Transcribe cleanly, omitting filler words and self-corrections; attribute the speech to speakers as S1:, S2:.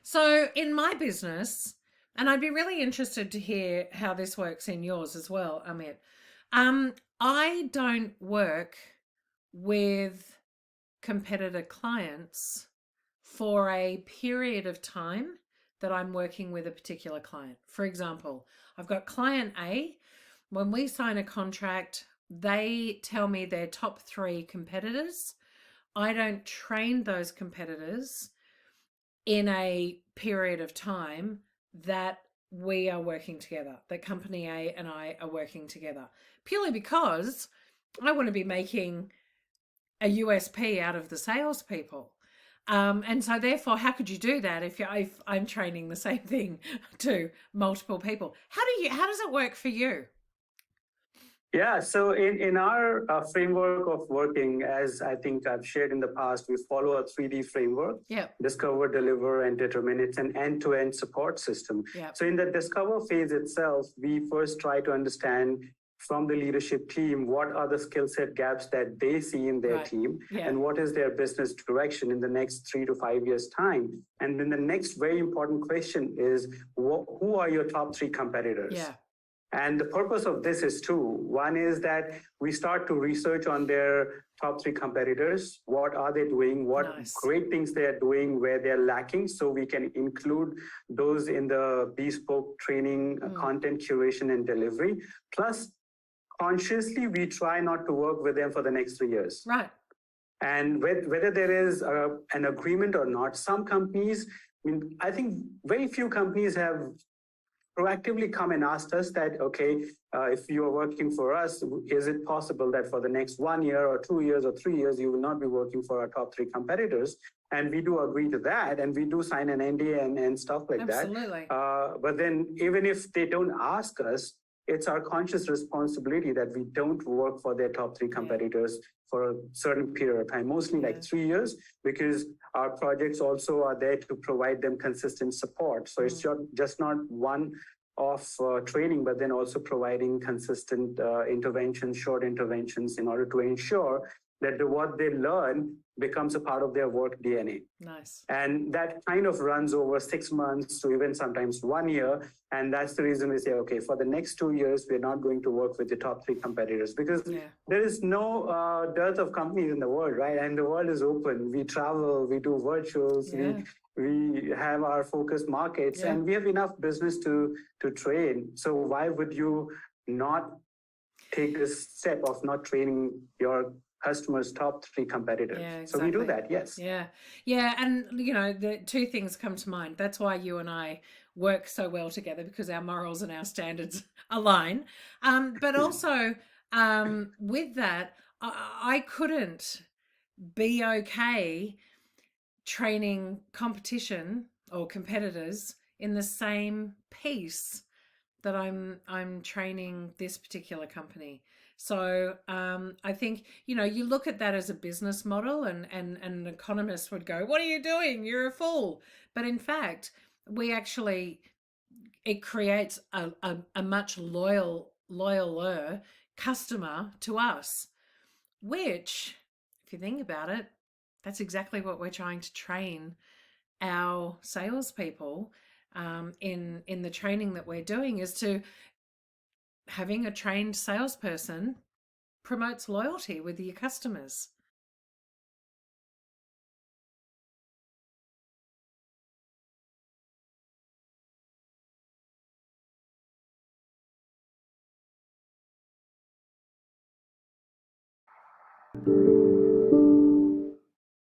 S1: So in my business, and I'd be really interested to hear how this works in yours as well, Amit. I don't work with competitor clients for a period of time that I'm working with a particular client. For example, I've got client A. When we sign a contract, they tell me their top three competitors. I don't train those competitors in a period of time that we are working together, that company A and I are working together, purely because I want to be making a USP out of the salespeople. And so therefore, how could you do that if I'm training the same thing to multiple people? How does it work for you?
S2: Yeah, so in our framework of working, as I think I've shared in the past, we follow a 3D framework:
S1: Yeah.
S2: discover, deliver, and determine. It's an end-to-end support system.
S1: Yeah.
S2: So in the discover phase itself, we first try to understand from the leadership team what are the skill set gaps that they see in their
S1: Right.
S2: team,
S1: Yeah.
S2: and what is their business direction in the next 3 to 5 years' time. And then the next very important question is, who are your top three competitors?
S1: Yeah.
S2: And the purpose of this is two. One is that we start to research on their top three competitors. What are they doing? What
S1: Nice.
S2: great things they are doing where they're lacking, so we can include those in the bespoke training, content curation and delivery. Plus, consciously, we try not to work with them for the next 3 years.
S1: Right.
S2: And whether there is an agreement or not, some companies, I think very few companies have proactively come and asked us that, okay, if you are working for us, is it possible that for the next 1 year or 2 years or 3 years, you will not be working for our top three competitors? And we do agree to that, and we do sign an NDA and stuff like
S1: Absolutely.
S2: that. But then even if they don't ask us, it's our conscious responsibility that we don't work for their top three competitors for a certain period of time, mostly like 3 years, because our projects also are there to provide them consistent support. So it's just not one of training, but then also providing consistent interventions, short interventions, in order to ensure that what they learn becomes a part of their work DNA.
S1: Nice.
S2: And that kind of runs over 6 months to even sometimes 1 year. And that's the reason we say, okay, for the next 2 years, we're not going to work with the top three competitors, because there is no dearth of companies in the world, right? And the world is open. We travel, we do virtuals, we have our focus markets, and we have enough business to train. So why would you not take this step of not training your customers' top three competitors?
S1: Yeah, exactly.
S2: So we do that, yes.
S1: Yeah. And, the two things come to mind. That's why you and I work so well together, because our morals and our standards align. But also, with that, I couldn't be okay training competition or competitors in the same piece that I'm training this particular company. So I think, you look at that as a business model, and an economist would go, "What are you doing? You're a fool." But in fact, it creates a much loyaler customer to us, which, if you think about it, that's exactly what we're trying to train our salespeople in the training that we're doing, is to having a trained salesperson promotes loyalty with your customers.